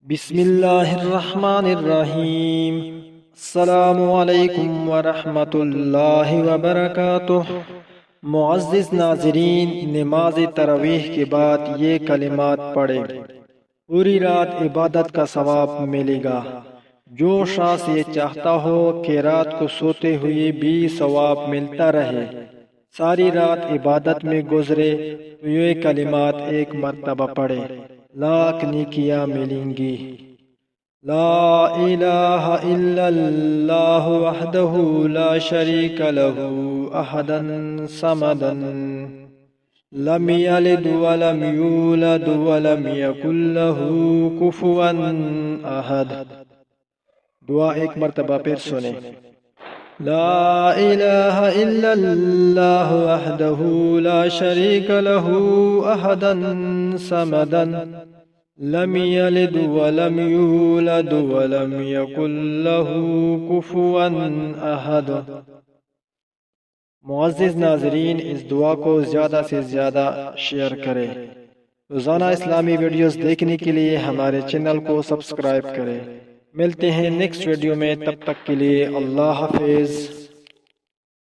بسم اللہ الرحمن الرحیم۔ السلام علیکم ورحمۃ اللہ وبرکاتہ۔ معزز ناظرین، نماز تراویح کے بعد یہ کلمات پڑھیں۔ پوری رات عبادت کا ثواب ملے گا۔ جو شخص یہ چاہتا ہو کہ رات کو سوتے ہوئے بھی ثواب ملتا رہے، ساری رات عبادت میں گزرے، تو یہ کلمات ایک مرتبہ پڑھے، لاکھ نیکیاں ملیں گی۔ لا الہ الا اللہ وحدہ لا شریک لہ احدا صمدا لم یلد ولم یولد ولم یکن لہ کفوا احد۔ دعا ایک مرتبہ پھر سنیں۔ لا الہ الا اللہ وحدہ لا شریک لہ احدا صمدا لم یلد ولم یولد ولم یکن لہ کفوا احد۔ معزز ناظرین، اس دعا کو زیادہ سے زیادہ شیئر کریں۔ روزانہ اسلامی ویڈیوز دیکھنے کے لیے ہمارے چینل کو سبسکرائب کریں۔ ملتے ہیں نیکسٹ ویڈیو میں، تب تک کے لیے اللہ حافظ۔